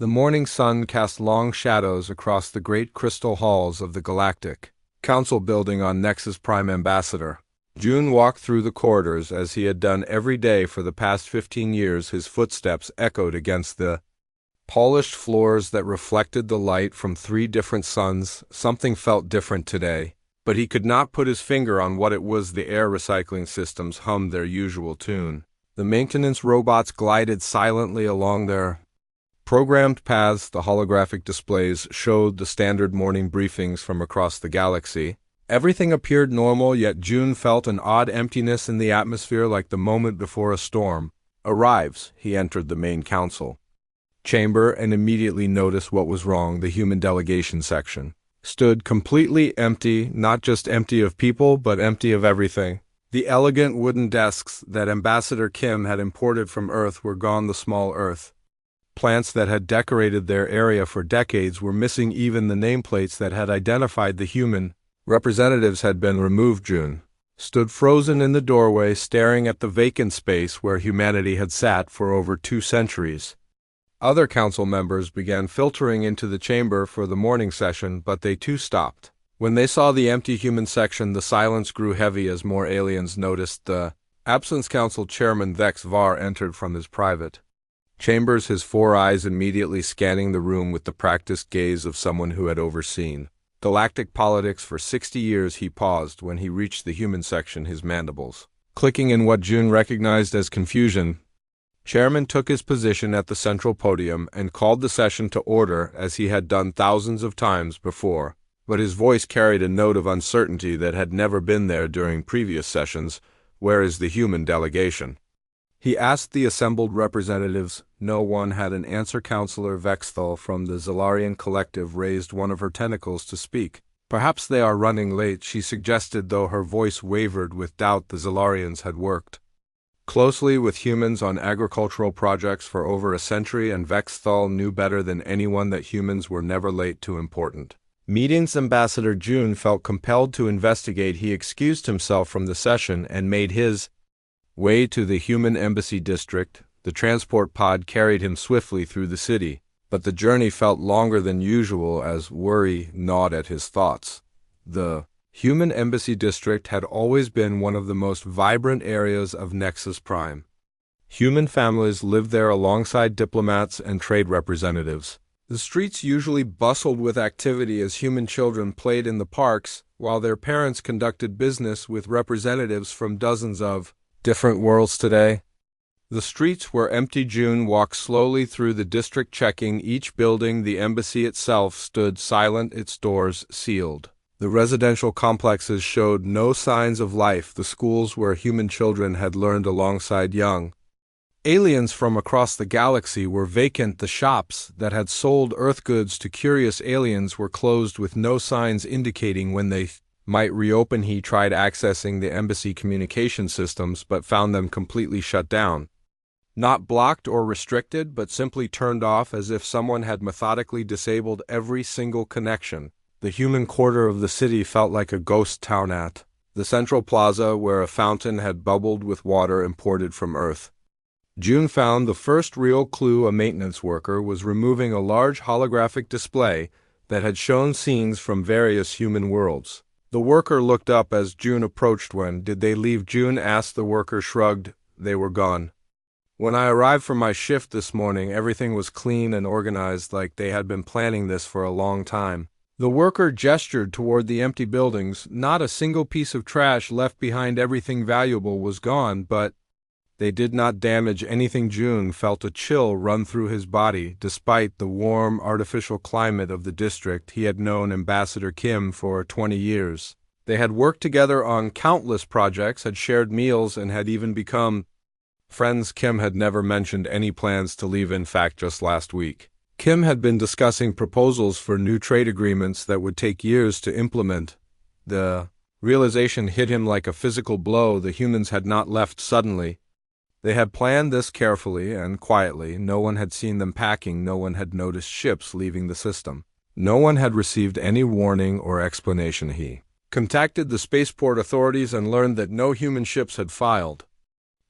The morning sun cast long shadows across the great crystal halls of the Galactic Council building on Nexus Prime Ambassador. June walked through the corridors as he had done every day for the past 15 years. His footsteps echoed against the polished floors that reflected the light from 3 different suns. Something felt different today, but he could not put his finger on what it was. The air recycling systems hummed their usual tune. The maintenance robots glided silently along their programmed paths. The holographic displays showed the standard morning briefings from across the galaxy. Everything appeared normal, yet June felt an odd emptiness in the atmosphere, like the moment before a storm arrives. He entered the main council chamber and immediately noticed what was wrong. The human delegation section stood completely empty, not just empty of people, but empty of everything. The elegant wooden desks that Ambassador Kim had imported from Earth were gone. The small Earth plants that had decorated their area for decades were missing. Even the nameplates that had identified the human representatives had been removed. June stood frozen in the doorway, staring at the vacant space where humanity had sat for over 2 centuries. Other council members began filtering into the chamber for the morning session, but they too stopped. When they saw the empty human section, the silence grew heavy as more aliens noticed the absence. Council Chairman Vex Var entered from his private chambers, his 4 eyes immediately scanning the room with the practiced gaze of someone who had overseen galactic politics for 60 years. He paused when he reached the human section, his mandibles clicking in what June recognized as confusion. Chairman took his position at the central podium and called the session to order as he had done thousands of times before, but his voice carried a note of uncertainty that had never been there during previous sessions. Where is the human delegation? He asked the assembled representatives. No one had an answer. Counselor Vexthal from the Zalarian Collective raised one of her tentacles to speak. Perhaps they are running late, she suggested, though her voice wavered with doubt. The Zalarians had worked closely with humans on agricultural projects for over a century, and Vexthal knew better than anyone that humans were never late to important meetings. Ambassador June felt compelled to investigate. He excused himself from the session and made his way to the human embassy district. The transport pod carried him swiftly through the city, but the journey felt longer than usual as worry gnawed at his thoughts. The human embassy district had always been one of the most vibrant areas of Nexus Prime. Human families lived there alongside diplomats and trade representatives. The streets usually bustled with activity as human children played in the parks, while their parents conducted business with representatives from dozens of different worlds. Today, the streets were empty. June walked slowly through the district, checking each building. The embassy itself stood silent, its doors sealed. The residential complexes showed no signs of life. The schools where human children had learned alongside young aliens from across the galaxy were vacant. The shops that had sold Earth goods to curious aliens were closed, with no signs indicating when they might reopen. He tried accessing the embassy communication systems, but found them completely shut down. Not blocked or restricted, but simply turned off, as if someone had methodically disabled every single connection. The human quarter of the city felt like a ghost town. At the central plaza, where a fountain had bubbled with water imported from Earth, June found the first real clue. A maintenance worker was removing a large holographic display that had shown scenes from various human worlds. The worker looked up as June approached. When did they leave? June asked. The worker shrugged. They were gone. When I arrived for my shift this morning, everything was clean and organized, like they had been planning this for a long time. The worker gestured toward the empty buildings. Not a single piece of trash left behind. Everything valuable was gone, but they did not damage anything. June felt a chill run through his body. Despite the warm, artificial climate of the district, he had known Ambassador Kim for 20 years. They had worked together on countless projects, had shared meals, and had even become friends. Kim had never mentioned any plans to leave. In fact, just last week, Kim had been discussing proposals for new trade agreements that would take years to implement. The realization hit him like a physical blow. The humans had not left suddenly. They had planned this carefully and quietly. No one had seen them packing. No one had noticed ships leaving the system. No one had received any warning or explanation. He contacted the spaceport authorities and learned that no human ships had filed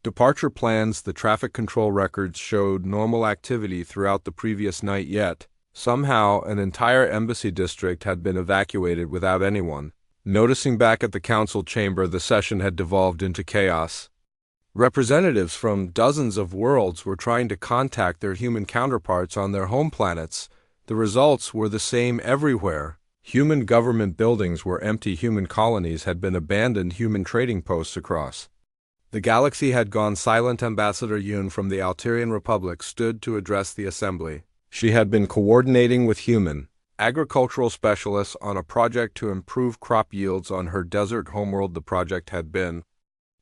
Departure plans, the traffic control records showed normal activity throughout the previous night, yet somehow an entire embassy district had been evacuated without anyone. Noticing back at the council chamber, the session had devolved into chaos. Representatives from dozens of worlds were trying to contact their human counterparts on their home planets. The results were the same everywhere. Human government buildings were empty, human colonies had been abandoned, human trading posts across the galaxy had gone silent. Ambassador Yun from the Altarian Republic stood to address the assembly. She had been coordinating with human agricultural specialists on a project to improve crop yields on her desert homeworld. The project had been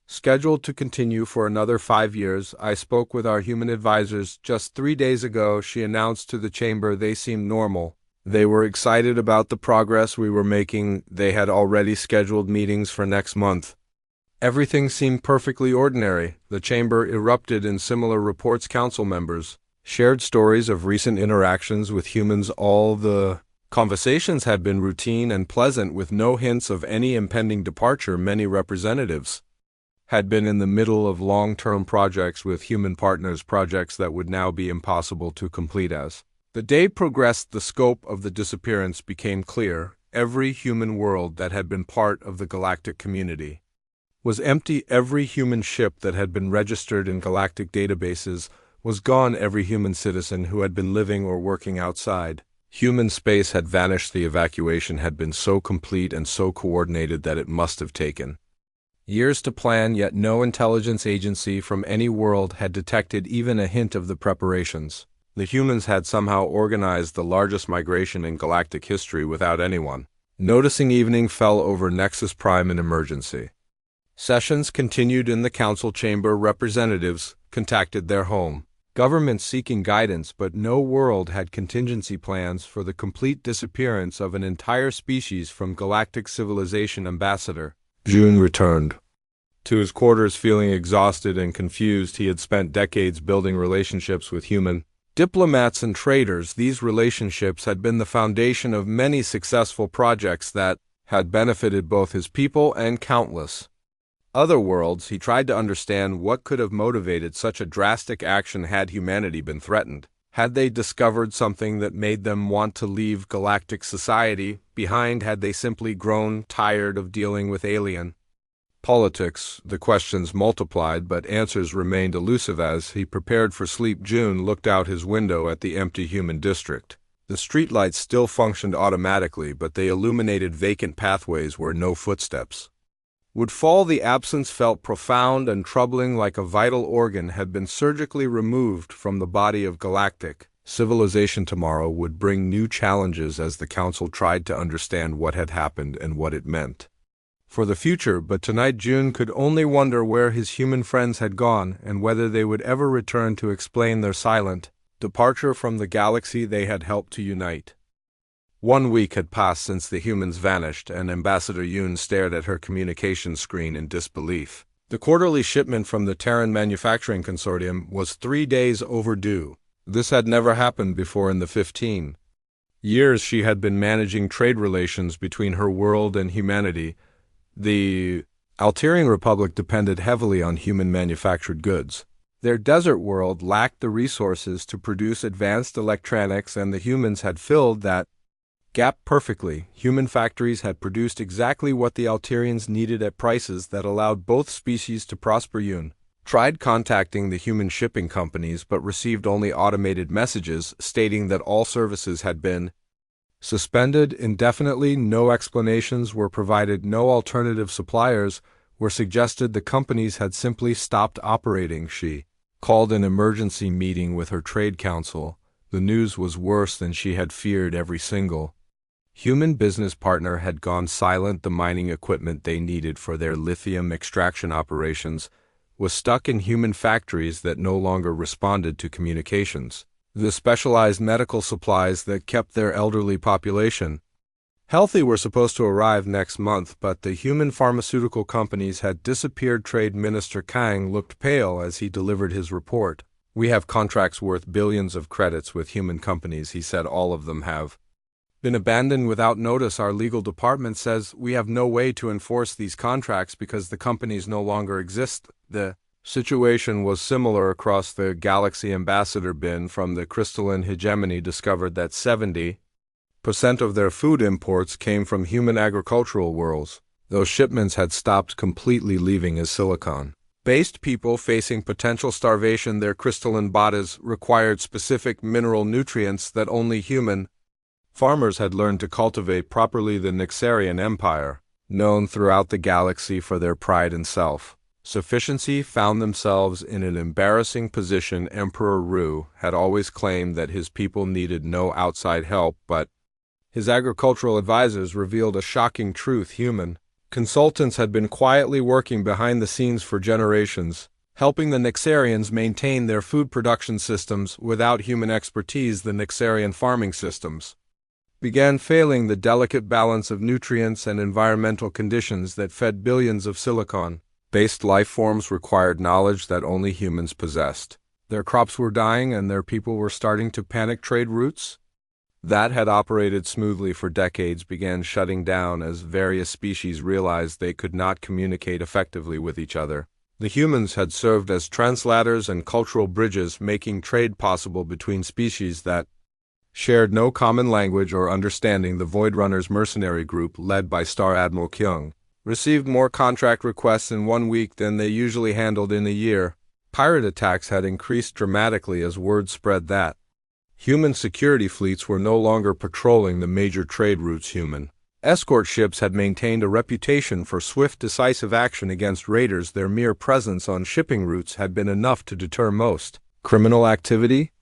scheduled to continue for another 5 years. I spoke with our human advisors just 3 days ago, she announced to the chamber. They seemed normal. They were excited about the progress we were making. They had already scheduled meetings for next month. Everything seemed perfectly ordinary. The chamber erupted in similar reports. Council members shared stories of recent interactions with humans. All the conversations had been routine and pleasant, with no hints of any impending departure. Many representatives had been in the middle of long-term projects with human partners, projects that would now be impossible to complete. As the day progressed, the scope of the disappearance became clear. Every human world that had been part of the galactic community was empty. Every human ship that had been registered in galactic databases was gone. Every human citizen who had been living or working outside human space had vanished. The evacuation had been so complete and so coordinated that it must have taken years to plan, yet no intelligence agency from any world had detected even a hint of the preparations. The humans had somehow organized the largest migration in galactic history without anyone noticing. Evening fell over Nexus Prime in emergency. Sessions continued in the council chamber. Representatives contacted their home governments seeking guidance, but no world had contingency plans for the complete disappearance of an entire species from galactic civilization. Ambassador June returned to his quarters feeling exhausted and confused. He had spent decades building relationships with human diplomats and traders. These relationships had been the foundation of many successful projects that had benefited both his people and countless other worlds. He tried to understand what could have motivated such a drastic action. Had humanity been threatened? Had they discovered something that made them want to leave galactic society behind? Had they simply grown tired of dealing with alien politics? The questions multiplied, but answers remained elusive. As he prepared for sleep, June looked out his window at the empty human district. The streetlights still functioned automatically, but they illuminated vacant pathways where no footsteps would fall. The absence felt profound and troubling, like a vital organ had been surgically removed from the body of galactic civilization. Tomorrow would bring new challenges as the council tried to understand what had happened and what it meant for the future. But tonight June could only wonder where his human friends had gone and whether they would ever return to explain their silent departure from the galaxy they had helped to unite. 1 week had passed since the humans vanished, and Ambassador Yun stared at her communication screen in disbelief. The quarterly shipment from the Terran Manufacturing Consortium was 3 days overdue. This had never happened before in the 15 years she had been managing trade relations between her world and humanity. The Altarian Republic depended heavily on human-manufactured goods. Their desert world lacked the resources to produce advanced electronics, and the humans had filled that gap perfectly. Human factories had produced exactly what the Altarians needed at prices that allowed both species to prosper. Yun tried contacting the human shipping companies, but received only automated messages stating that all services had been suspended indefinitely. No explanations were provided. No alternative suppliers were suggested. The companies had simply stopped operating. She called an emergency meeting with her trade council. The news was worse than she had feared. Every single human business partner had gone silent. The mining equipment they needed for their lithium extraction operations was stuck in human factories that no longer responded to communications. The specialized medical supplies that kept their elderly population healthy were supposed to arrive next month, but the human pharmaceutical companies had disappeared. Trade Minister Kang looked pale as he delivered his report. "We have contracts worth billions of credits with human companies," he said. "All of them have been abandoned without notice. Our legal department says we have no way to enforce these contracts because the companies no longer exist." The situation was similar across the galaxy. Ambassador bin from the crystalline hegemony discovered that 70% of their food imports came from human agricultural worlds. Those shipments had stopped completely, leaving as silicon-based people facing potential starvation. Their crystalline bodies required specific mineral nutrients that only human farmers had learned to cultivate properly. The Nixarian Empire, known throughout the galaxy for their pride and self-sufficiency, found themselves in an embarrassing position. Emperor Ru had always claimed that his people needed no outside help, but his agricultural advisors revealed a shocking truth. Human consultants had been quietly working behind the scenes for generations, helping the Nixarians maintain their food production systems. Without human expertise, the Nixarian farming systems began failing. The delicate balance of nutrients and environmental conditions that fed billions of silicon-based life forms required knowledge that only humans possessed. Their crops were dying and their people were starting to panic. Trade routes that had operated smoothly for decades began shutting down as various species realized they could not communicate effectively with each other. The humans had served as translators and cultural bridges, making trade possible between species that shared no common language or understanding. The Void Runners mercenary group, led by Star Admiral Kyung, received more contract requests in 1 week than they usually handled in a year. Pirate attacks had increased dramatically as word spread that human security fleets were no longer patrolling the major trade routes. Human escort ships had maintained a reputation for swift, decisive action against raiders. Their mere presence on shipping routes had been enough to deter most criminal activity.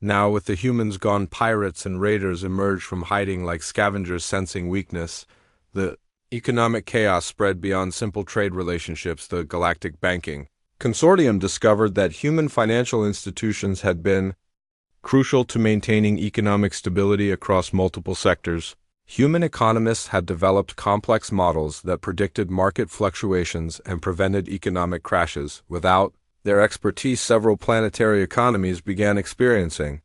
Now, with the humans gone, pirates and raiders emerged from hiding like scavengers. Sensing weakness, the economic chaos spread beyond simple trade relationships. The Galactic Banking Consortium discovered that human financial institutions had been crucial to maintaining economic stability across multiple sectors. Human economists had developed complex models that predicted market fluctuations and prevented economic crashes. Without their expertise, several planetary economies began experiencing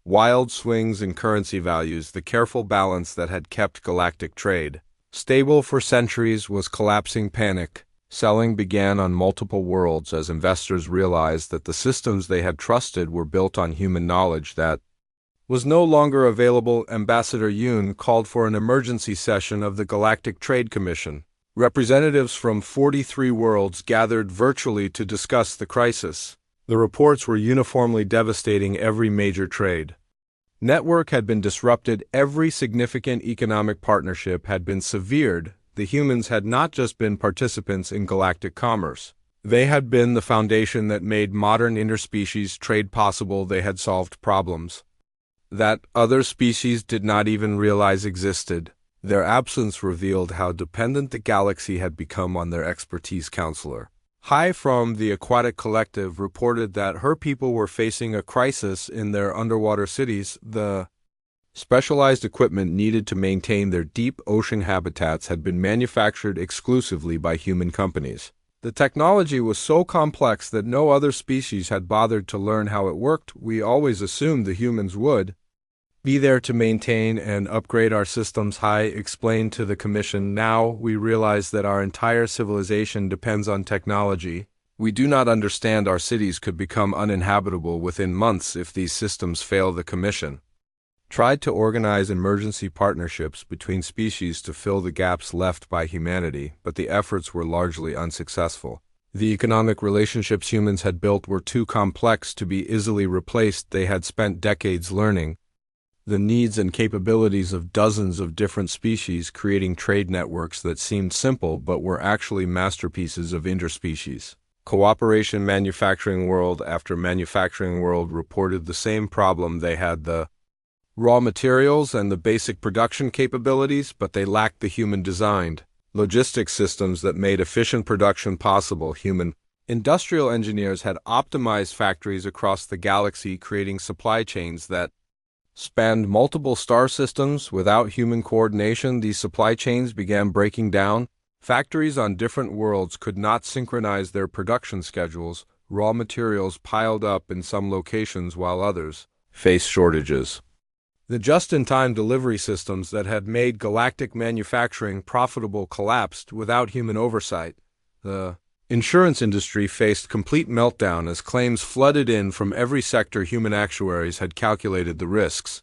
wild swings in currency values. The careful balance that had kept galactic trade stable for centuries was collapsing. Panic selling began on multiple worlds as investors realized that the systems they had trusted were built on human knowledge that was no longer available. Ambassador Yoon called for an emergency session of the Galactic Trade Commission. Representatives from 43 worlds gathered virtually to discuss the crisis. The reports were uniformly devastating. Every major trade network had been disrupted. Every significant economic partnership had been severed. The humans had not just been participants in galactic commerce. They had been the foundation that made modern interspecies trade possible. They had solved problems that other species did not even realize existed. Their absence revealed how dependent the galaxy had become on their expertise. Counselor Hai from the Aquatic Collective reported that her people were facing a crisis in their underwater cities. The specialized equipment needed to maintain their deep ocean habitats had been manufactured exclusively by human companies. The technology was so complex that no other species had bothered to learn how it worked. We always assumed the humans would be there to maintain and upgrade our systems, Hai explained to the commission. Now we realize that our entire civilization depends on technology. We do not understand our cities could become uninhabitable within months if these systems fail. The commission tried to organize emergency partnerships between species to fill the gaps left by humanity, but the efforts were largely unsuccessful. The economic relationships humans had built were too complex to be easily replaced. They had spent decades learning the needs and capabilities of dozens of different species, creating trade networks that seemed simple but were actually masterpieces of interspecies cooperation. Manufacturing world after manufacturing world reported the same problem. They had the raw materials and the basic production capabilities, but they lacked the human-designed logistics systems that made efficient production possible. Human industrial engineers had optimized factories across the galaxy, creating supply chains that spanned multiple star systems. Without human coordination, these supply chains began breaking down. Factories on different worlds could not synchronize their production schedules. Raw materials piled up in some locations while others faced shortages. The just-in-time delivery systems that had made galactic manufacturing profitable collapsed without human oversight. The Insurance industry faced complete meltdown as claims flooded in from every sector. Human actuaries had calculated the risks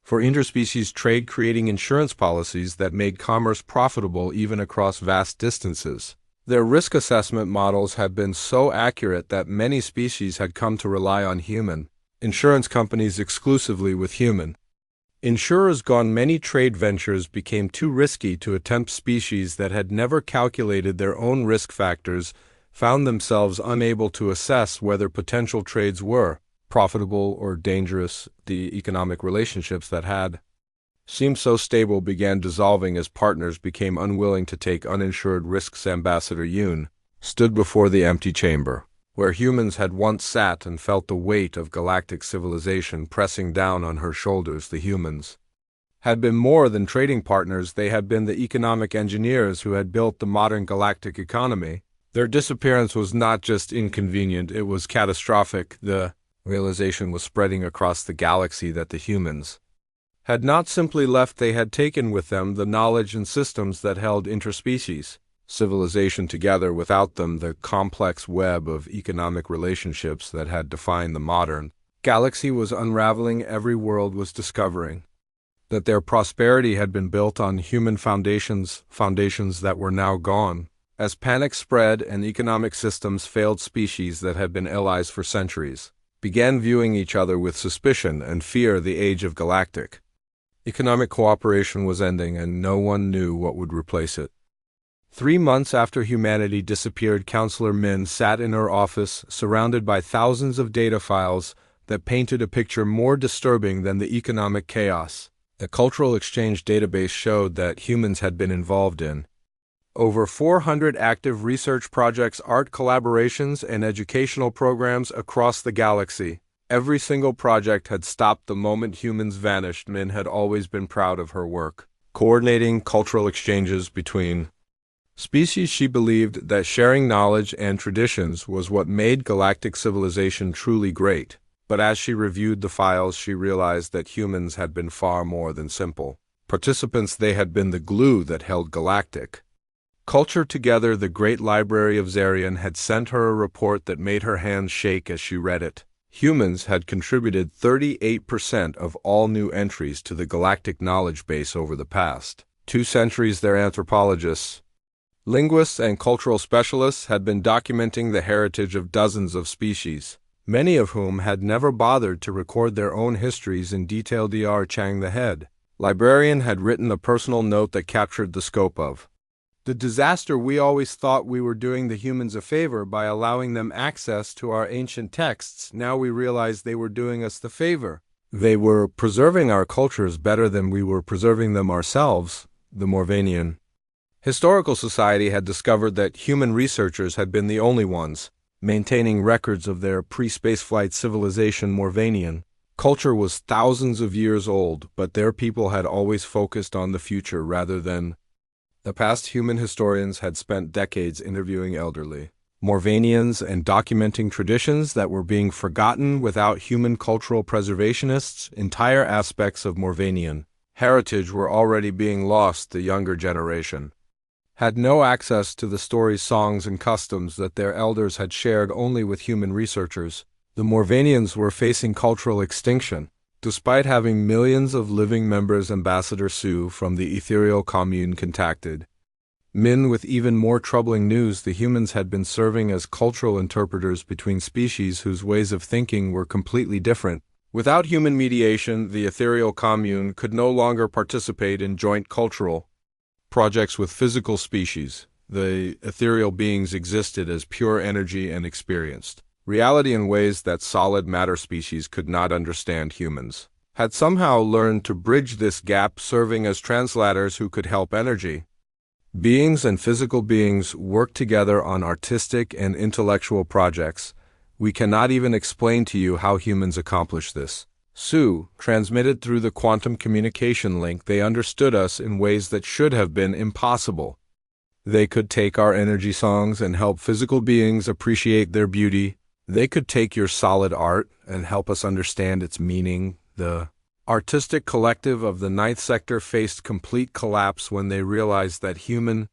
for interspecies trade, creating insurance policies that made commerce profitable even across vast distances. Their risk assessment models had been so accurate that many species had come to rely on human insurance companies exclusively. With human insurers gone, many trade ventures became too risky to attempt. Species that had never calculated their own risk factors found themselves unable to assess whether potential trades were profitable or dangerous. The economic relationships that had seemed so stable began dissolving as partners became unwilling to take uninsured risks. Ambassador Yoon stood before the empty chamber, where humans had once sat, and felt the weight of galactic civilization pressing down on her shoulders. The humans had been more than trading partners. They had been the economic engineers who had built the modern galactic economy. Their disappearance was not just inconvenient, it was catastrophic. The realization was spreading across the galaxy that the humans had not simply left, they had taken with them the knowledge and systems that held interspecies civilization together. Without them, the complex web of economic relationships that had defined the modern galaxy was unraveling. Every world was discovering that their prosperity had been built on human foundations that were now gone. As panic spread and economic systems failed, species that had been allies for centuries began viewing each other with suspicion and fear. The age of galactic economic cooperation was ending, and no one knew what would replace it. 3 months after humanity disappeared, Counselor Min sat in her office, surrounded by thousands of data files that painted a picture more disturbing than the economic chaos. The cultural exchange database showed that humans had been involved in over 400 active research projects, art collaborations, and educational programs across the galaxy. Every single project had stopped the moment humans vanished. Min had always been proud of her work coordinating cultural exchanges between species. She believed that sharing knowledge and traditions was what made galactic civilization truly great. But as she reviewed the files, she realized that humans had been far more than simple participants. They had been the glue that held galactic culture together. The Great Library of Zarian had sent her a report that made her hands shake as she read it. Humans had contributed 38% of all new entries to the galactic knowledge base over the past 2 centuries. Their anthropologists, linguists, and cultural specialists had been documenting the heritage of dozens of species, many of whom had never bothered to record their own histories in detail. Dr. Chang, the head librarian, had written a personal note that captured the scope of the disaster. We always thought we were doing the humans a favor by allowing them access to our ancient texts. Now we realize they were doing us the favor. They were preserving our cultures better than we were preserving them ourselves. The Morvanian Historical Society had discovered that human researchers had been the only ones maintaining records of their pre-spaceflight civilization. Morvanian culture was thousands of years old, but their people had always focused on the future rather than the past. Human historians had spent decades interviewing elderly Morvanians and documenting traditions that were being forgotten. Without human cultural preservationists, entire aspects of Morvanian heritage were already being lost. The younger generation had no access to the stories, songs, and customs that their elders had shared only with human researchers. The Morvanians were facing cultural extinction. Despite having millions of living members, Ambassador Su from the ethereal commune contacted Min with even more troubling news. The humans had been serving as cultural interpreters between species whose ways of thinking were completely different. Without human mediation, the ethereal commune could no longer participate in joint cultural projects with physical species. The ethereal beings existed as pure energy and experienced reality in ways that solid matter species could not understand. Humans had somehow learned to bridge this gap, serving as translators who could help energy beings and physical beings work together on artistic and intellectual projects. We cannot even explain to you how humans accomplish this. Su transmitted through the quantum communication link. They understood us in ways that should have been impossible. They could take our energy songs and help physical beings appreciate their beauty. They could take your solid art and help us understand its meaning. The artistic collective of the Ninth Sector faced complete collapse when they realized that human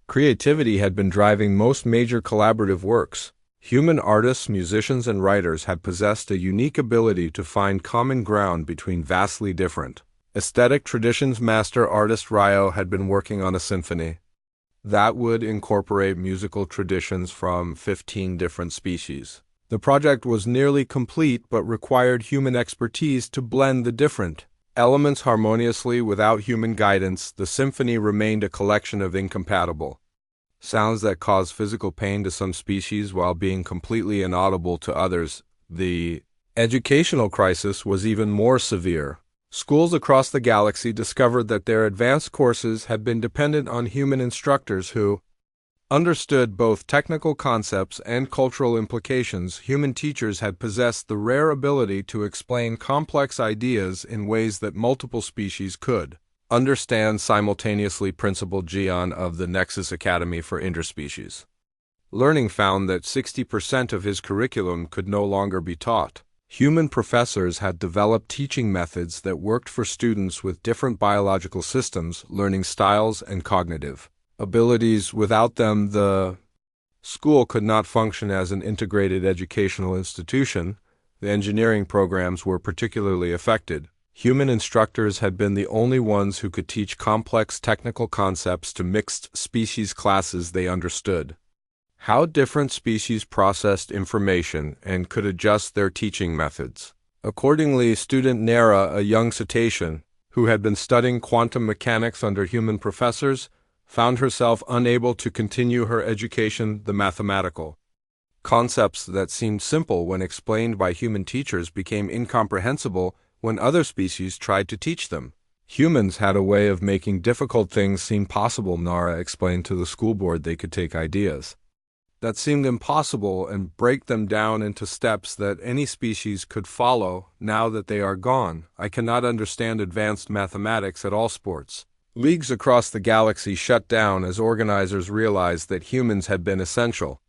Creativity had been driving most major collaborative works. Human artists, musicians, and writers had possessed a unique ability to find common ground between vastly different aesthetic traditions. Master artist Ryo had been working on a symphony that would incorporate musical traditions from 15 different species. The project was nearly complete but required human expertise to blend the different elements harmoniously. Without human guidance, the symphony remained a collection of incompatible sounds that caused physical pain to some species while being completely inaudible to others. The educational crisis was even more severe. Schools across the galaxy discovered that their advanced courses had been dependent on human instructors who understood both technical concepts and cultural implications. Human teachers had possessed the rare ability to explain complex ideas in ways that multiple species could understand simultaneously. Principal Gian of the Nexus Academy for Interspecies Learning found that 60% of his curriculum could no longer be taught. Human professors had developed teaching methods that worked for students with different biological systems, learning styles, and cognitive abilities. Without them, the school could not function as an integrated educational institution. The engineering programs were particularly affected. Human instructors had been the only ones who could teach complex technical concepts to mixed species classes they understood how different species processed information and could adjust their teaching methods. Accordingly, student Nera, a young cetacean who had been studying quantum mechanics under human professors, found herself unable to continue her education. The mathematical concepts that seemed simple when explained by human teachers became incomprehensible when other species tried to teach them. Humans had a way of making difficult things seem possible. Nara explained to the school board they could take ideas that seemed impossible and break them down into steps that any species could follow. Now that they are gone, I cannot understand advanced mathematics at all. Sports leagues across the galaxy shut down as organizers realized that humans had been essential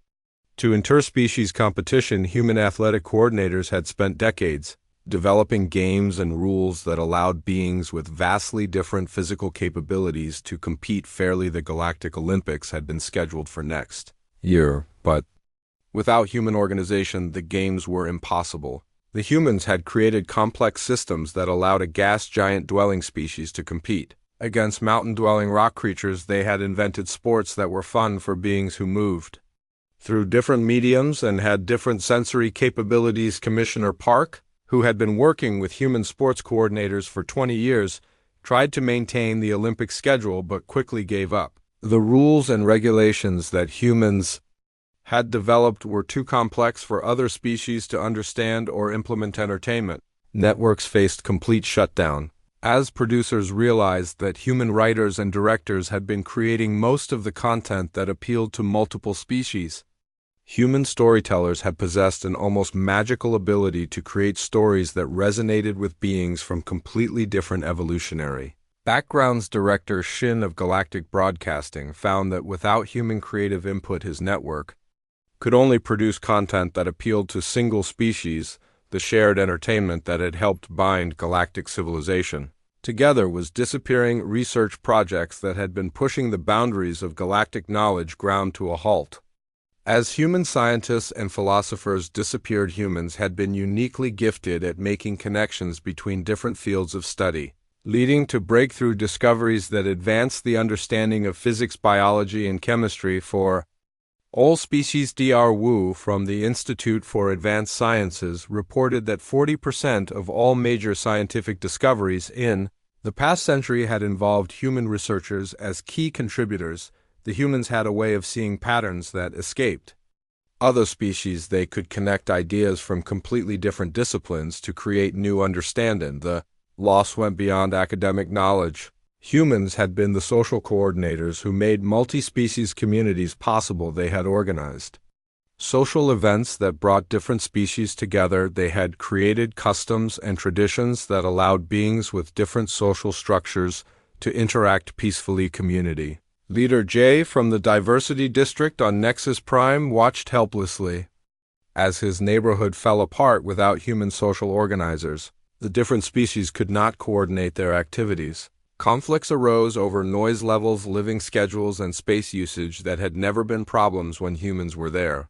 to interspecies competition. Human athletic coordinators had spent decades developing games and rules that allowed beings with vastly different physical capabilities to compete fairly. The Galactic Olympics had been scheduled for next year, but without human organization, the games were impossible. The humans had created complex systems that allowed a gas giant dwelling species to compete against mountain-dwelling rock creatures. They had invented sports that were fun for beings who moved through different mediums and had different sensory capabilities. Commissioner Park, who had been working with human sports coordinators for 20 years, tried to maintain the Olympic schedule but quickly gave up. The rules and regulations that humans had developed were too complex for other species to understand or implement. Entertainment networks faced complete shutdown, as producers realized that human writers and directors had been creating most of the content that appealed to multiple species. Human storytellers had possessed an almost magical ability to create stories that resonated with beings from completely different evolutionary backgrounds. Director Shin of Galactic Broadcasting found that without human creative input, his network could only produce content that appealed to single species. The shared entertainment that had helped bind galactic civilization together was disappearing. Research projects that had been pushing the boundaries of galactic knowledge ground to a halt. As human scientists and philosophers disappeared, humans had been uniquely gifted at making connections between different fields of study, leading to breakthrough discoveries that advanced the understanding of physics, biology, and chemistry for all species. Dr. Wu from the Institute for Advanced Sciences reported that 40% of all major scientific discoveries in the past century had involved human researchers as key contributors. The humans had a way of seeing patterns that escaped other species. They could connect ideas from completely different disciplines to create new understanding. The loss went beyond academic knowledge. Humans had been the social coordinators who made multi-species communities possible. They had organized social events that brought different species together. They had created customs and traditions that allowed beings with different social structures to interact peacefully. Community Leader J from the Diversity District on Nexus Prime watched helplessly as his neighborhood fell apart without human social organizers. The different species could not coordinate their activities. Conflicts arose over noise levels, living schedules, and space usage that had never been problems when humans were there.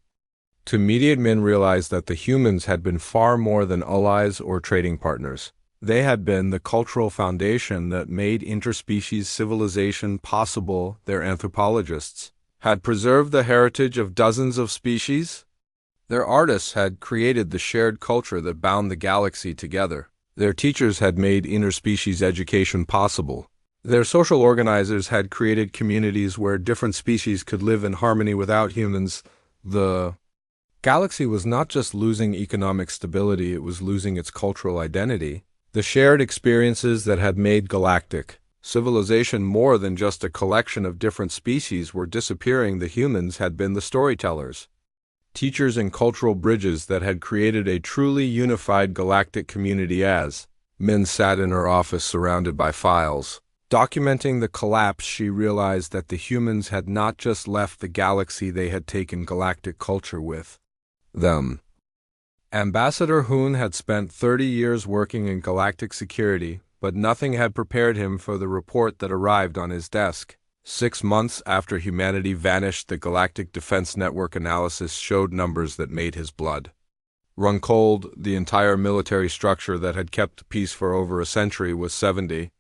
To immediate men realized that the humans had been far more than allies or trading partners. They had been the cultural foundation that made interspecies civilization possible. Their anthropologists had preserved the heritage of dozens of species. Their artists had created the shared culture that bound the galaxy together. Their teachers had made interspecies education possible. Their social organizers had created communities where different species could live in harmony without humans. The galaxy was not just losing economic stability, it was losing its cultural identity. The shared experiences that had made galactic civilization more than just a collection of different species were disappearing. The humans had been the storytellers, teachers, and cultural bridges that had created a truly unified galactic community. As Min sat in her office surrounded by files, documenting the collapse, she realized that the humans had not just left the galaxy, they had taken galactic culture with them. Ambassador Hoon had spent 30 years working in galactic security, but nothing had prepared him for the report that arrived on his desk. 6 months after humanity vanished, the Galactic Defense Network analysis showed numbers that made his blood run cold. The entire military structure that had kept peace for over a century was 70%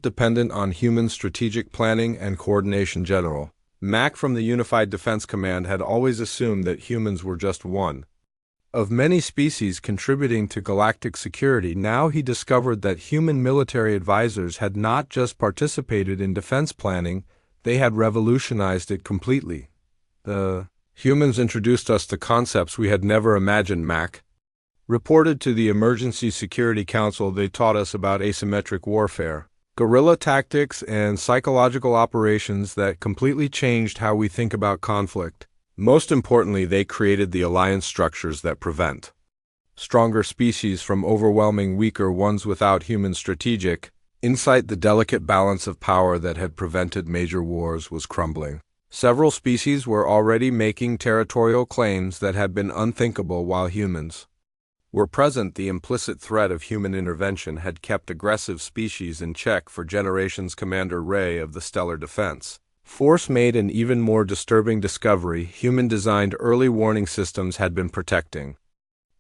dependent on human strategic planning and coordination. General Mack from the Unified Defense Command had always assumed that humans were just one of many species contributing to galactic security. Now he discovered that human military advisors had not just participated in defense planning, they had revolutionized it completely. The humans introduced us to concepts we had never imagined, Mac reported to the Emergency Security Council. They taught us about asymmetric warfare, guerrilla tactics, and psychological operations that completely changed how we think about conflict. Most importantly, they created the alliance structures that prevent stronger species from overwhelming weaker ones without human strategic insight. The delicate balance of power that had prevented major wars was crumbling. Several species were already making territorial claims that had been unthinkable while humans were present. The implicit threat of human intervention had kept aggressive species in check for generations. Commander Ray of the Stellar Defense Force made an even more disturbing discovery. Human-designed early warning systems had been protecting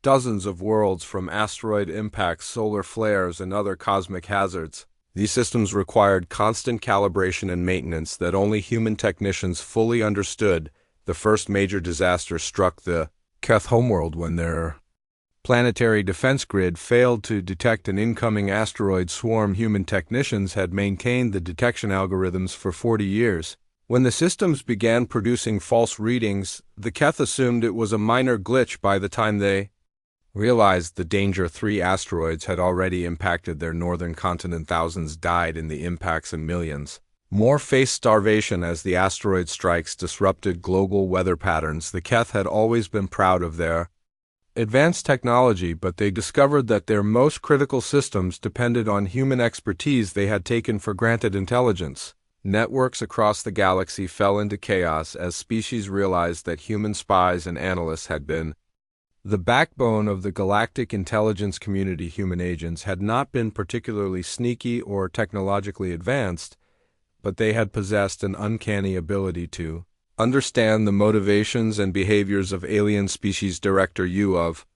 dozens of worlds from asteroid impacts, solar flares, and other cosmic hazards. These systems required constant calibration and maintenance that only human technicians fully understood. The first major disaster struck the Keth homeworld when their planetary defense grid failed to detect an incoming asteroid swarm. Human technicians had maintained the detection algorithms for 40 years. When the systems began producing false readings, the Keth assumed it was a minor glitch. By the time they realized the danger, 3 asteroids had already impacted their northern continent. Thousands died in the impacts and millions more faced starvation as the asteroid strikes disrupted global weather patterns. The Keth had always been proud of their advanced technology, but they discovered that their most critical systems depended on human expertise. They had taken for granted intelligence. Networks across the galaxy fell into chaos as species realized that human spies and analysts had been the backbone of the galactic intelligence community. Human agents had not been particularly sneaky or technologically advanced, but they had possessed an uncanny ability to understand the motivations and behaviors of alien species. Director Yu of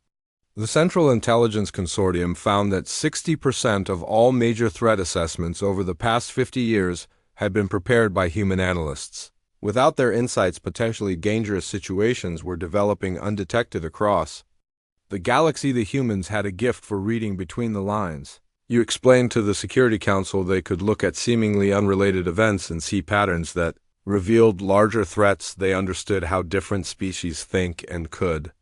the Central Intelligence Consortium found that 60% of all major threat assessments over the past 50 years had been prepared by human analysts. Without their insights, potentially dangerous situations were developing undetected across the galaxy. The humans had a gift for reading between the lines. You explained to the Security Council they could look at seemingly unrelated events and see patterns that revealed larger threats. They understood how different species think and could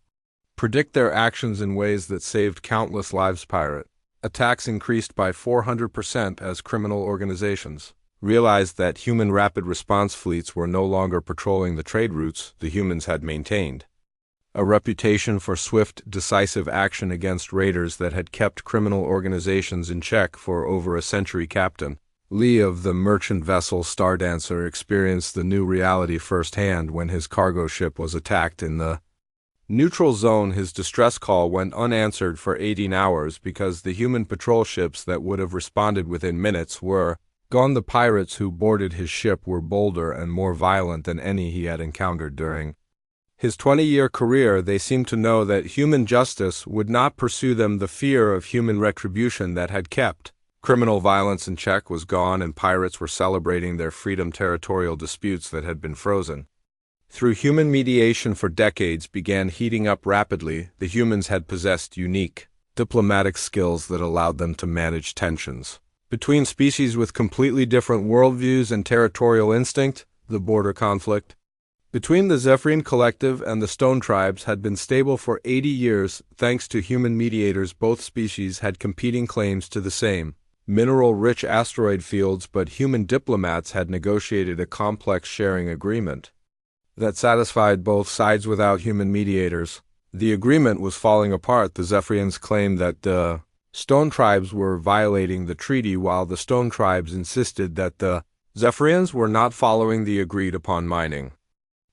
predict their actions in ways that saved countless lives. Pirate attacks increased by 400% as criminal organizations realized that human rapid response fleets were no longer patrolling the trade routes. The humans had maintained a reputation for swift, decisive action against raiders that had kept criminal organizations in check for over a century. Captain Lee of the merchant vessel Stardancer experienced the new reality firsthand when his cargo ship was attacked in the neutral zone. His distress call went unanswered for 18 hours because the human patrol ships that would have responded within minutes were Gone, the pirates who boarded his ship were bolder and more violent than any he had encountered during his 20-year career. They seemed to know that human justice would not pursue them. The fear of human retribution that had kept criminal violence in check was gone, and pirates were celebrating their freedom. Territorial disputes that had been frozen through human mediation for decades began heating up rapidly. The humans had possessed unique diplomatic skills that allowed them to manage tensions between species with completely different worldviews and territorial instinct. The border conflict between the Zephyrian Collective and the Stone Tribes had been stable for 80 years. Thanks to human mediators, both species had competing claims to the same mineral-rich asteroid fields, but human diplomats had negotiated a complex sharing agreement that satisfied both sides without human mediators. The agreement was falling apart. The Zephyrians claimed that the Stone Tribes were violating the treaty, while the Stone Tribes insisted that the Zephyrians were not following the agreed-upon mining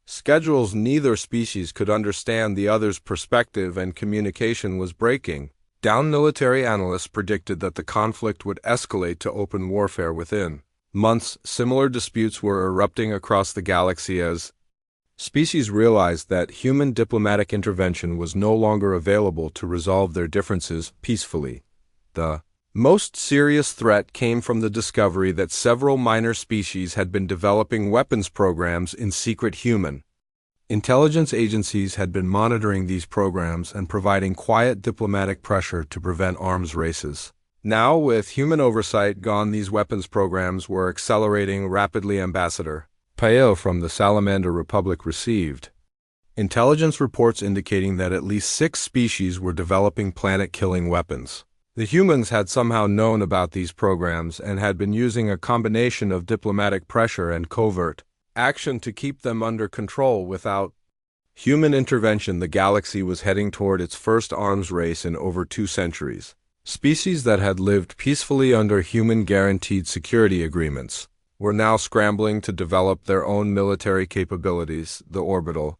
schedules. Neither species could understand the other's perspective, and communication was breaking down. Military analysts predicted that the conflict would escalate to open warfare within months. Similar disputes were erupting across the galaxy as species realized that human diplomatic intervention was no longer available to resolve their differences peacefully. The most serious threat came from the discovery that several minor species had been developing weapons programs in secret. Human intelligence agencies had been monitoring these programs and providing quiet diplomatic pressure to prevent arms races. Now, with human oversight gone, these weapons programs were accelerating rapidly. Ambassador Payo from the Salamander Republic received intelligence reports indicating that at least 6 species were developing planet-killing weapons. The humans had somehow known about these programs and had been using a combination of diplomatic pressure and covert action to keep them under control. Without human intervention, the galaxy was heading toward its first arms race in over 2 centuries. Species that had lived peacefully under human-guaranteed security agreements were now scrambling to develop their own military capabilities. The orbital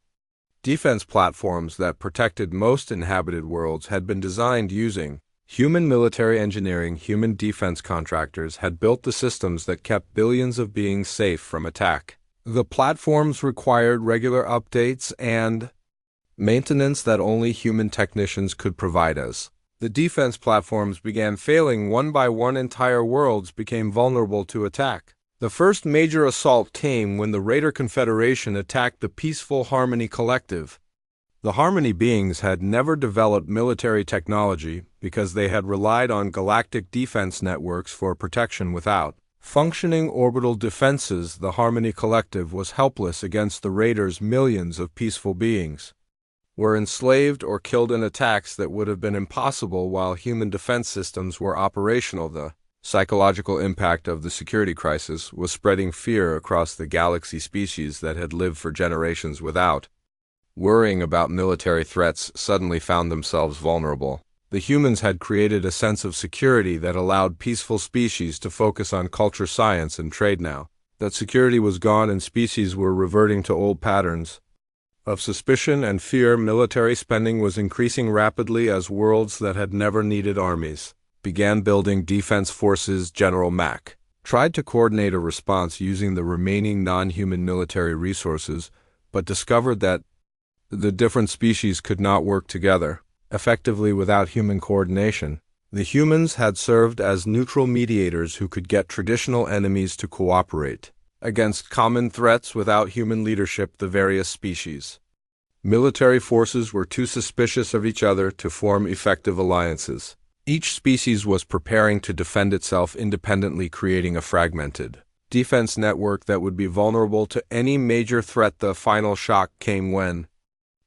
defense platforms that protected most inhabited worlds had been designed using human military engineering. Human defense contractors had built the systems that kept billions of beings safe from attack. The platforms required regular updates and maintenance that only human technicians could provide. As the defense platforms began failing one by one, entire worlds became vulnerable to attack. The first major assault came when the Raider Confederation attacked the peaceful Harmony Collective. The Harmony beings had never developed military technology because they had relied on galactic defense networks for protection. Without functioning orbital defenses, the Harmony Collective was helpless against the Raiders. Millions of peaceful beings were enslaved or killed in attacks that would have been impossible while human defense systems were operational. The psychological impact of the security crisis was spreading fear across the galaxy. Species that had lived for generations without worrying about military threats suddenly found themselves vulnerable. The humans had created a sense of security that allowed peaceful species to focus on culture, science, and trade. Now that security was gone and species were reverting to old patterns of suspicion and fear, military spending was increasing rapidly as worlds that had never needed armies began building defense forces. General Mack tried to coordinate a response using the remaining non-human military resources, but discovered that the different species could not work together effectively without human coordination. The humans had served as neutral mediators who could get traditional enemies to cooperate against common threats. Without human leadership, the various species military forces were too suspicious of each other to form effective alliances. Each species was preparing to defend itself independently, creating a fragmented defense network that would be vulnerable to any major threat. The final shock came when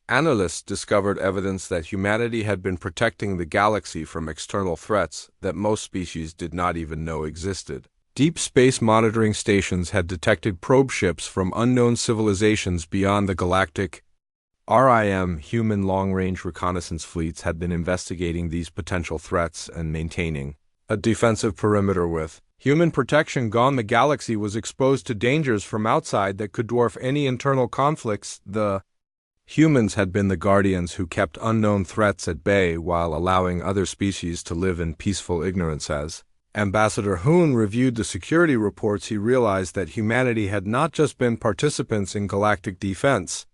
analysts discovered evidence that humanity had been protecting the galaxy from external threats that most species did not even know existed. Deep space monitoring stations had detected probe ships from unknown civilizations beyond the galactic rim. Human long-range reconnaissance fleets had been investigating these potential threats and maintaining a defensive perimeter. With human protection gone, the galaxy was exposed to dangers from outside that could dwarf any internal conflicts. The humans had been the guardians who kept unknown threats at bay while allowing other species to live in peaceful ignorance. As Ambassador Hoon reviewed the security reports. He realized that humanity had not just been participants in galactic defense.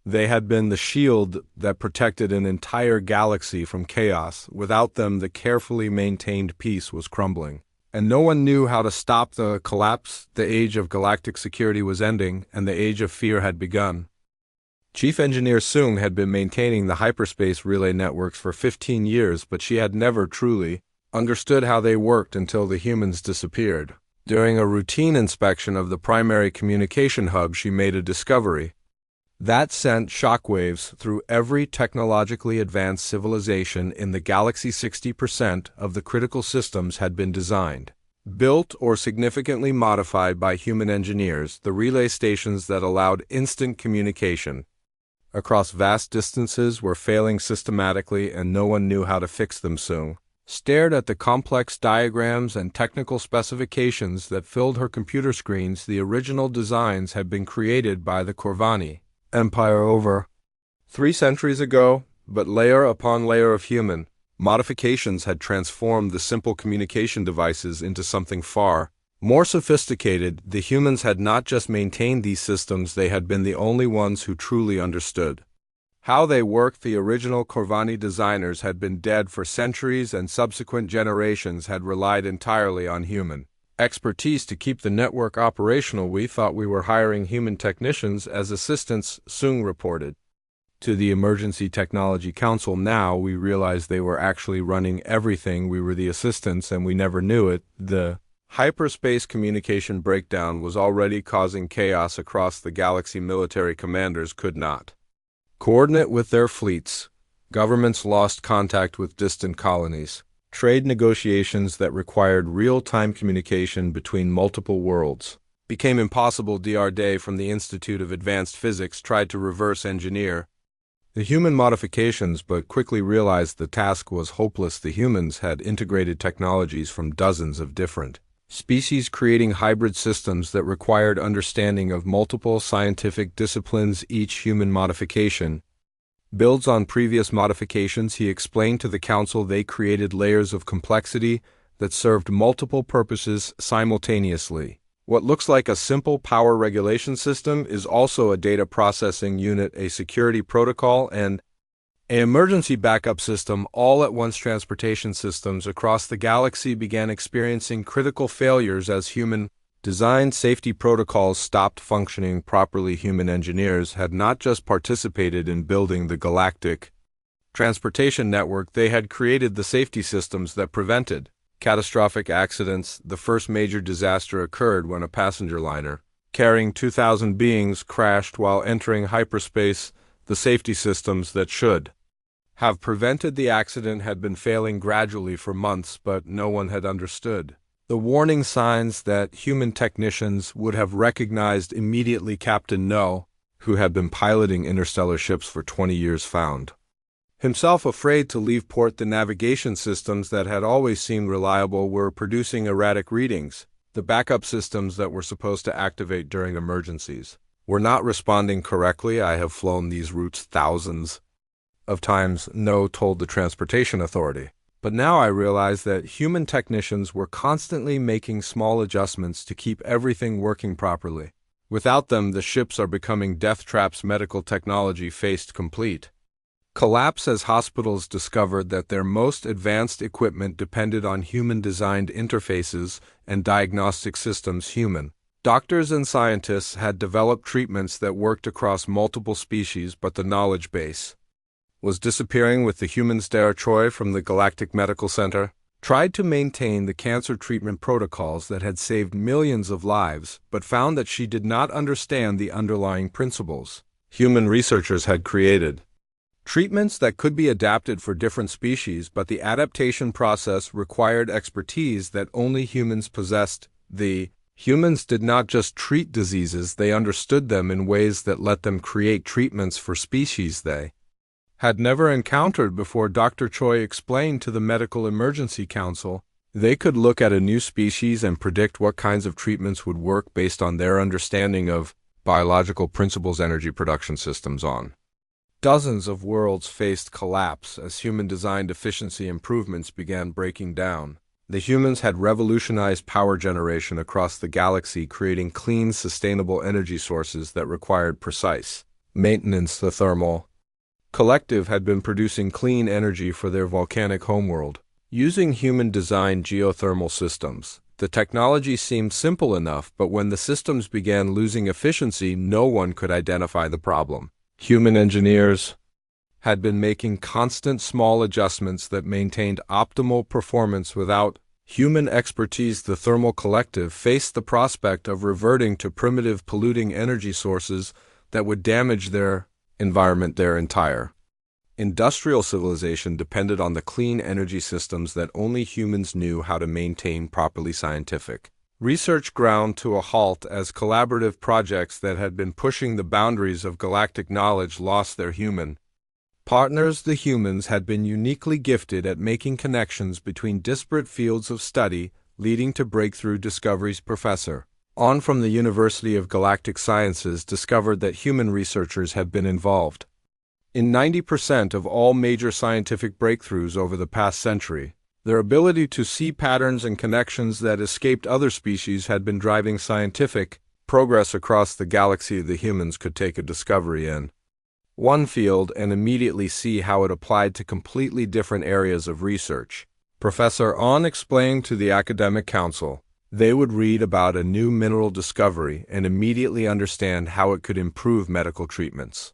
They had been the shield that protected an entire galaxy from chaos. Without them, the carefully maintained peace was crumbling. And no one knew how to stop the collapse. The age of galactic security was ending, and the age of fear had begun. Chief Engineer Soong had been maintaining the hyperspace relay networks for 15 years, but she had never truly understood how they worked until the humans disappeared. During a routine inspection of the primary communication hub, she made a discovery that sent shockwaves through every technologically advanced civilization in the galaxy. 60% of the critical systems had been designed, built, or significantly modified by human engineers, the relay stations that allowed instant communication across vast distances were failing systematically, and no one knew how to fix them. Soong stared at the complex diagrams and technical specifications that filled her computer screens. The original designs had been created by the Corvani Empire over 3 centuries ago, but layer upon layer of human modifications had transformed the simple communication devices into something far more sophisticated. The humans had not just maintained these systems, they had been the only ones who truly understood how they worked. The original Corvani designers had been dead for centuries, and subsequent generations had relied entirely on human expertise to keep the network operational. We thought we were hiring human technicians as assistants, Soong reported to the Emergency Technology Council. Now we realized they were actually running everything. We were the assistants, and we never knew it. The hyperspace communication breakdown was already causing chaos across the galaxy. Military commanders could not coordinate with their fleets. Governments lost contact with distant colonies. Trade negotiations that required real-time communication between multiple worlds became impossible. Dr. Day from the Institute of Advanced Physics tried to reverse engineer the human modifications, but quickly realized the task was hopeless. The humans had integrated technologies from dozens of different species, creating hybrid systems that required understanding of multiple scientific disciplines. Each human modification builds on previous modifications. He explained to the council they created layers of complexity that served multiple purposes simultaneously. What looks like a simple power regulation system is also a data processing unit, a security protocol, and an emergency backup system. All at once, transportation systems across the galaxy began experiencing critical failures as human designed safety protocols stopped functioning properly. Human engineers had not just participated in building the galactic transportation network, they had created the safety systems that prevented catastrophic accidents. The first major disaster occurred when a passenger liner carrying 2,000 beings crashed while entering hyperspace. The safety systems that should have prevented the accident had been failing gradually for months, but no one had understood the warning signs that human technicians would have recognized immediately. Captain No, who had been piloting interstellar ships for 20 years, found himself afraid to leave port. The navigation systems that had always seemed reliable were producing erratic readings. The backup systems that were supposed to activate during emergencies were not responding correctly. I have flown these routes thousands of times, No told the Transportation Authority. But now I realize that human technicians were constantly making small adjustments to keep everything working properly. Without them, the ships are becoming death traps. Medical technology faced complete collapse as hospitals discovered that their most advanced equipment depended on human-designed interfaces and diagnostic systems. Human doctors and scientists had developed treatments that worked across multiple species, but the knowledge base was disappearing. With the humans, Dr. Choi from the Galactic Medical Center tried to maintain the cancer treatment protocols that had saved millions of lives, but found that she did not understand the underlying principles. Human researchers had created treatments that could be adapted for different species, but the adaptation process required expertise that only humans possessed. The humans did not just treat diseases, they understood them in ways that let them create treatments for species they had never encountered before. Dr. Choi explained to the Medical Emergency Council they could look at a new species and predict what kinds of treatments would work based on their understanding of biological principles. Energy production systems on dozens of worlds faced collapse as human-designed efficiency improvements began breaking down. The humans had revolutionized power generation across the galaxy, creating clean, sustainable energy sources that required precise maintenance. The thermal collective had been producing clean energy for their volcanic homeworld, using human-designed geothermal systems. The technology seemed simple enough, but when the systems began losing efficiency, no one could identify the problem. Human engineers had been making constant small adjustments that maintained optimal performance without human expertise. The thermal collective faced the prospect of reverting to primitive polluting energy sources that would damage their environment. Their entire industrial civilization depended on the clean energy systems that only humans knew how to maintain properly. Scientific research ground to a halt as collaborative projects that had been pushing the boundaries of galactic knowledge lost their human partners. The humans had been uniquely gifted at making connections between disparate fields of study, leading to breakthrough discoveries. Professor On from the University of Galactic Sciences discovered that human researchers had been involved in 90% of all major scientific breakthroughs over the past century. Their ability to see patterns and connections that escaped other species had been driving scientific progress across the galaxy. The humans could take a discovery in one field and immediately see how it applied to completely different areas of research. Professor On explained to the academic council they would read about a new mineral discovery and immediately understand how it could improve medical treatments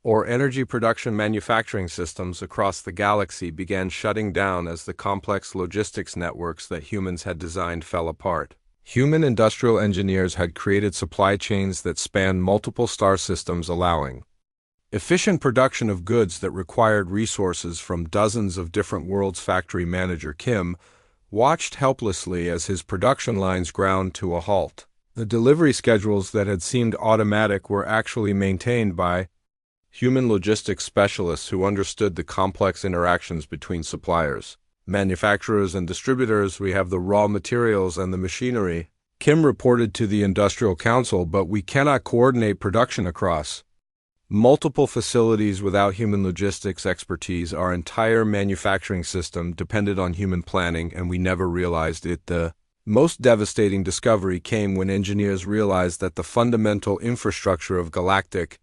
or energy production. Manufacturing systems across the galaxy began shutting down as the complex logistics networks that humans had designed fell apart. Human industrial engineers had created supply chains that spanned multiple star systems, allowing efficient production of goods that required resources from dozens of different worlds. Factory manager Kim watched helplessly as his production lines ground to a halt. The delivery schedules that had seemed automatic were actually maintained by human logistics specialists who understood the complex interactions between suppliers, manufacturers, and distributors. We have the raw materials and the machinery, Kim reported to the Industrial Council, but we cannot coordinate production across multiple facilities without human logistics expertise. Our entire manufacturing system depended on human planning, and we never realized it. The most devastating discovery came when engineers realized that the fundamental infrastructure of galactic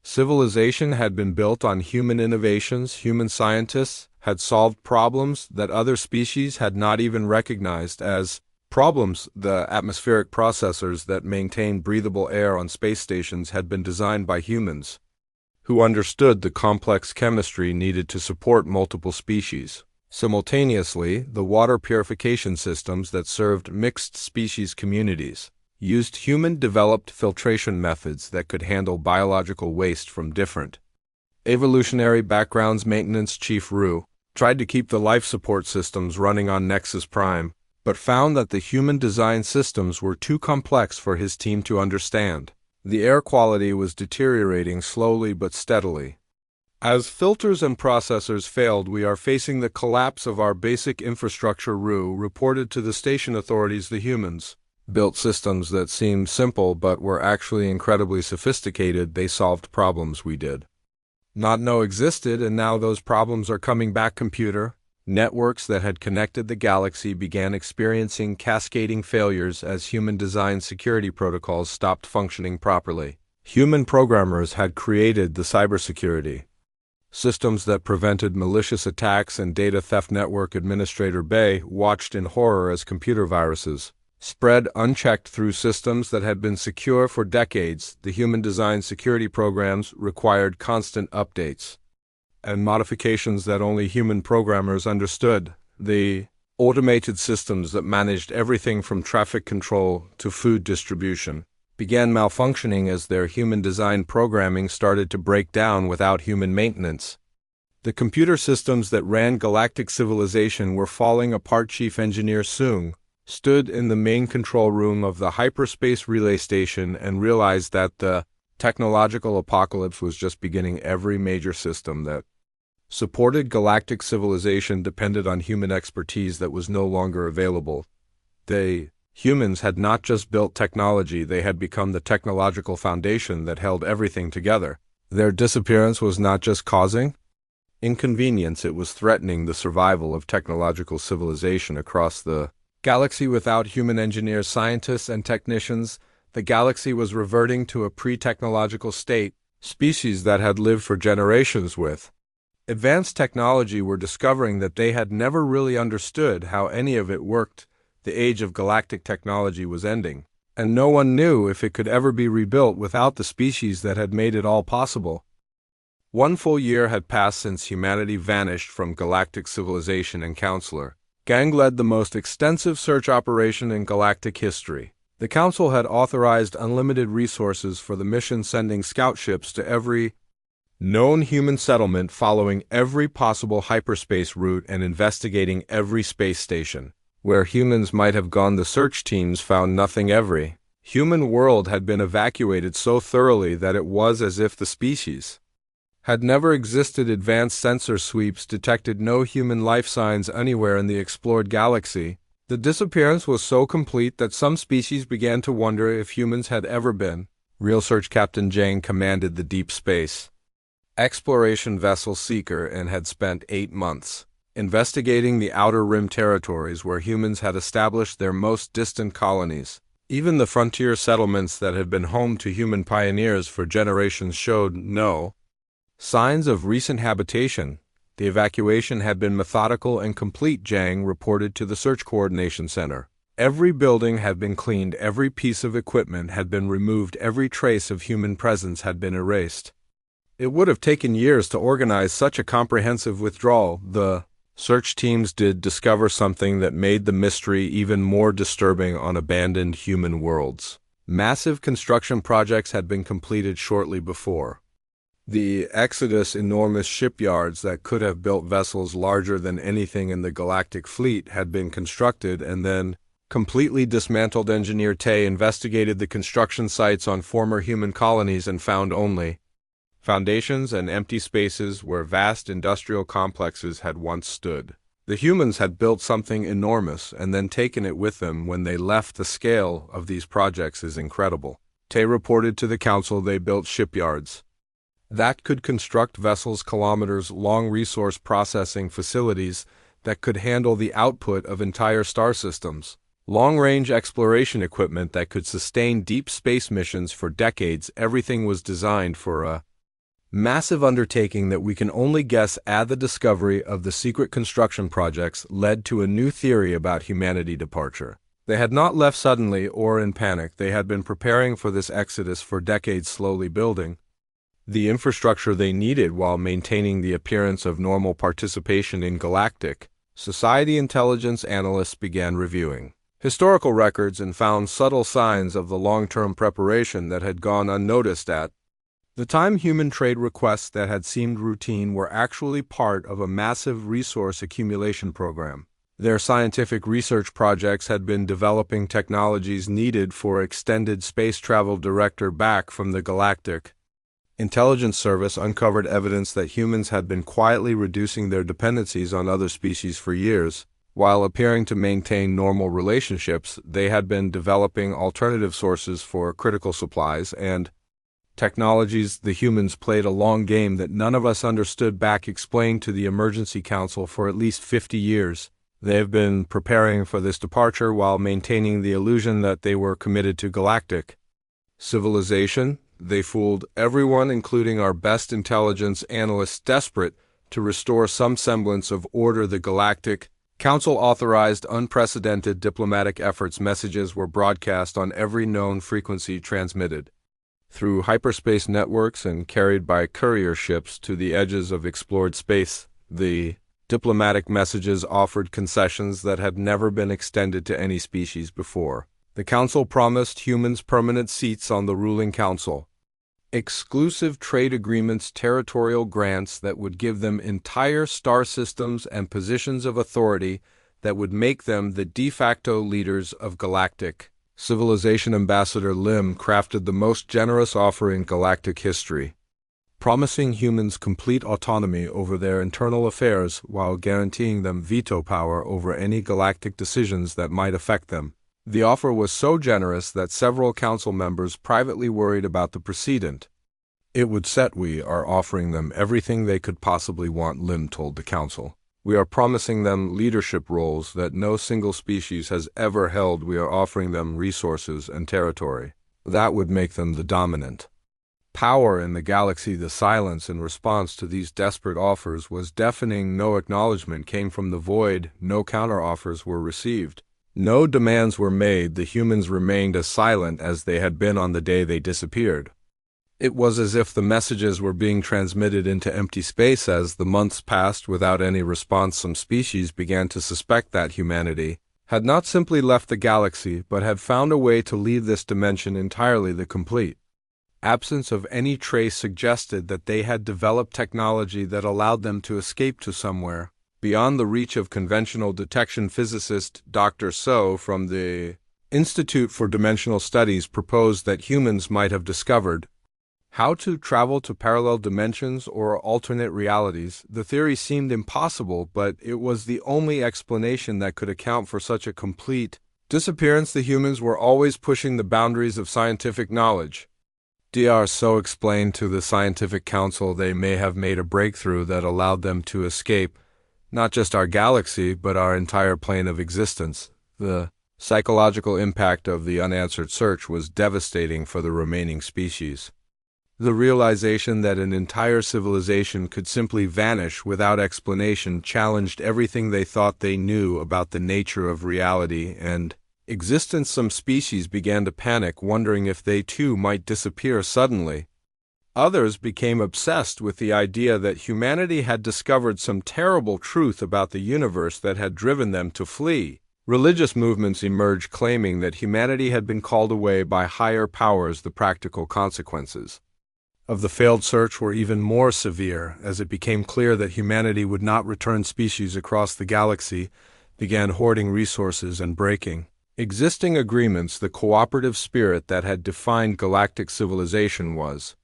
civilization had been built on human innovations. Human scientists had solved problems that other species had not even recognized as problems. The atmospheric processors that maintained breathable air on space stations had been designed by humans who understood the complex chemistry needed to support multiple species. Simultaneously, the water purification systems that served mixed species communities used human-developed filtration methods that could handle biological waste from different evolutionary backgrounds. Maintenance Chief Ru tried to keep the life support systems running on Nexus Prime, but found that the human-designed systems were too complex for his team to understand. The air quality was deteriorating slowly but steadily. As filters and processors failed, we are facing the collapse of our basic infrastructure, Ru reported to the station authorities. The humans built systems that seemed simple but were actually incredibly sophisticated. They solved problems we did not know existed, and now those problems are coming back. Computer networks that had connected the galaxy began experiencing cascading failures as human-designed security protocols stopped functioning properly. Human programmers had created the cybersecurity systems that prevented malicious attacks and data theft. Network Administrator Bay watched in horror as computer viruses spread unchecked through systems that had been secure for decades. The human-designed security programs required constant updates and modifications that only human programmers understood. The automated systems that managed everything from traffic control to food distribution began malfunctioning as their human-designed programming started to break down without human maintenance. The computer systems that ran galactic civilization were falling apart. Chief Engineer Soong stood in the main control room of the hyperspace relay station and realized that the technological apocalypse was just beginning. Every major system that supported galactic civilization depended on human expertise that was no longer available. Humans had not just built technology, they had become the technological foundation that held everything together. Their disappearance was not just causing inconvenience, it was threatening the survival of technological civilization across the galaxy. Without human engineers, scientists, and technicians, the galaxy was reverting to a pre-technological state. Species that had lived for generations with advanced technology were discovering that they had never really understood how any of it worked. The age of galactic technology was ending, and no one knew if it could ever be rebuilt without the species that had made it all possible. One full year had passed since humanity vanished from galactic civilization, and Counselor Gang led the most extensive search operation in galactic history. The Council had authorized unlimited resources for the mission, sending scout ships to every known human settlement, following every possible hyperspace route, and investigating every space station. Where humans might have gone, the search teams found nothing. Every human world had been evacuated so thoroughly that it was as if the species had never existed. Advanced sensor sweeps detected no human life signs anywhere in the explored galaxy. The disappearance was so complete that some species began to wonder if humans had ever been real. Search Captain Jang commanded the deep space exploration vessel Seeker and had spent 8 months investigating the Outer Rim territories where humans had established their most distant colonies. Even the frontier settlements that had been home to human pioneers for generations showed no signs of recent habitation. The evacuation had been methodical and complete, Jang reported to the Search Coordination Center. Every building had been cleaned, every piece of equipment had been removed, every trace of human presence had been erased. It would have taken years to organize such a comprehensive withdrawal. The search teams did discover something that made the mystery even more disturbing on abandoned human worlds. Massive construction projects had been completed shortly before the Exodus. Enormous shipyards that could have built vessels larger than anything in the galactic fleet had been constructed and then completely dismantled. Engineer Tay investigated the construction sites on former human colonies and found only foundations and empty spaces where vast industrial complexes had once stood. The humans had built something enormous and then taken it with them when they left. The scale of these projects is incredible. Tay reported to the Council they built shipyards that could construct vessels kilometers-long, resource processing facilities that could handle the output of entire star systems, long-range exploration equipment that could sustain deep space missions for decades. Everything was designed for a massive undertaking that we can only guess at. The discovery of the secret construction projects led to a new theory about humanity departure. They had not left suddenly or in panic. They had been preparing for this exodus for decades, slowly building the infrastructure they needed while maintaining the appearance of normal participation in galactic society. Intelligence analysts began reviewing historical records and found subtle signs of the long-term preparation that had gone unnoticed at the time. Human trade requests that had seemed routine were actually part of a massive resource accumulation program. Their scientific research projects had been developing technologies needed for extended space travel. Director back from the Galactic Intelligence Service uncovered evidence that humans had been quietly reducing their dependencies on other species for years. While appearing to maintain normal relationships, they had been developing alternative sources for critical supplies and technologies. The humans played a long game that none of us understood. Back explained to the Emergency Council, for at least 50 years. They have been preparing for this departure while maintaining the illusion that they were committed to galactic civilization. They fooled everyone, including our best intelligence analysts, desperate to restore some semblance of order. The Galactic Council authorized unprecedented diplomatic efforts. Messages were broadcast on every known frequency, transmitted through hyperspace networks and carried by courier ships to the edges of explored space. The diplomatic messages offered concessions that had never been extended to any species before. The Council promised humans permanent seats on the ruling council, exclusive trade agreements, territorial grants that would give them entire star systems, and positions of authority that would make them the de facto leaders of galactic civilization. Ambassador Lim crafted the most generous offer in galactic history, promising humans complete autonomy over their internal affairs while guaranteeing them veto power over any galactic decisions that might affect them. The offer was so generous that several council members privately worried about the precedent. It would set we are offering them everything they could possibly want, Lim told the council. We are promising them leadership roles that no single species has ever held. We are offering them resources and territory. That would make them the dominant power in the galaxy. The silence in response to these desperate offers was deafening. No acknowledgement came from the void. No counteroffers were received. No demands were made. The humans remained as silent as they had been on the day they disappeared. It was as if the messages were being transmitted into empty space. As the months passed without any response, some species began to suspect that humanity had not simply left the galaxy, but had found a way to leave this dimension entirely. The complete absence of any trace suggested that they had developed technology that allowed them to escape to somewhere beyond the reach of conventional detection. Physicist Dr. So from the Institute for Dimensional Studies proposed that humans might have discovered how to travel to parallel dimensions or alternate realities. The theory seemed impossible, but it was the only explanation that could account for such a complete disappearance. The humans were always pushing the boundaries of scientific knowledge. Dr. So explained to the scientific council they may have made a breakthrough that allowed them to escape not just our galaxy, but our entire plane of existence. The psychological impact of the unanswered search was devastating for the remaining species. The realization that an entire civilization could simply vanish without explanation challenged everything they thought they knew about the nature of reality and existence. Some species began to panic, wondering if they too might disappear suddenly. Others became obsessed with the idea that humanity had discovered some terrible truth about the universe that had driven them to flee. Religious movements emerged claiming that humanity had been called away by higher powers. The practical consequences of the failed search were even more severe. As it became clear that humanity would not return, species across the galaxy began hoarding resources and breaking existing agreements. The cooperative spirit that had defined galactic civilization was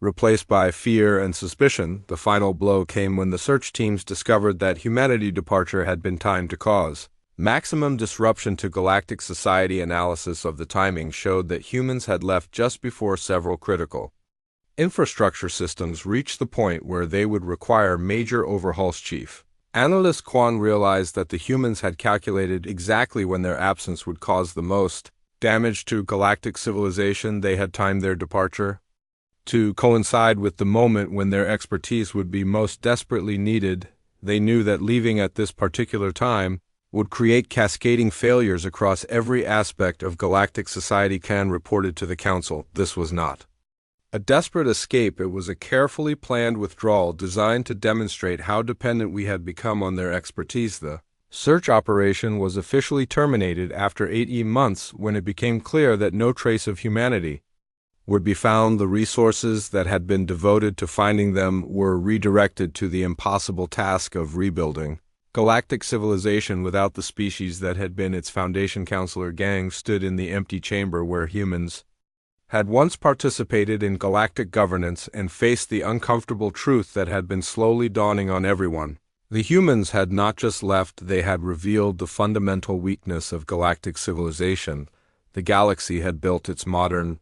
replaced by fear and suspicion. The final blow came when the search teams discovered that humanity's departure had been timed to cause maximum disruption to galactic society. Analysis of the timing showed that humans had left just before several critical infrastructure systems reached the point where they would require major overhauls. Chief Analyst Quan realized that the humans had calculated exactly when their absence would cause the most damage to galactic civilization. They had timed their departure to coincide with the moment when their expertise would be most desperately needed. They knew that leaving at this particular time would create cascading failures across every aspect of galactic society. Khan reported to the council. This was not a desperate escape. It was a carefully planned withdrawal designed to demonstrate how dependent we had become on their expertise. The search operation was officially terminated after 8 months when it became clear that no trace of humanity would be found. The resources that had been devoted to finding them were redirected to the impossible task of rebuilding galactic civilization without the species that had been its foundation. Counselor Gang stood in the empty chamber where humans had once participated in galactic governance and faced the uncomfortable truth that had been slowly dawning on everyone. The humans had not just left, they had revealed the fundamental weakness of galactic civilization. The galaxy had built its modern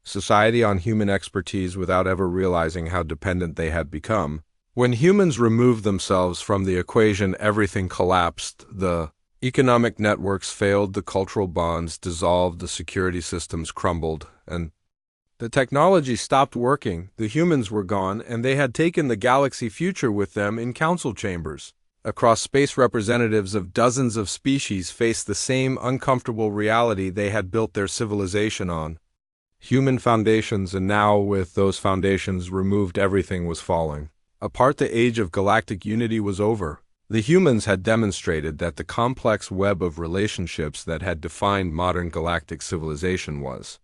society on human expertise without ever realizing how dependent they had become. When humans removed themselves from the equation, everything collapsed. The economic networks failed, the cultural bonds dissolved, the security systems crumbled, and the technology stopped working. The humans were gone, and they had taken the galaxy future with them in council chambers. Across space, representatives of dozens of species faced the same uncomfortable reality they had built their civilization on. Human foundations, and now with those foundations removed, everything was falling apart. The age of galactic unity was over. The humans had demonstrated that the complex web of relationships that had defined modern galactic civilization was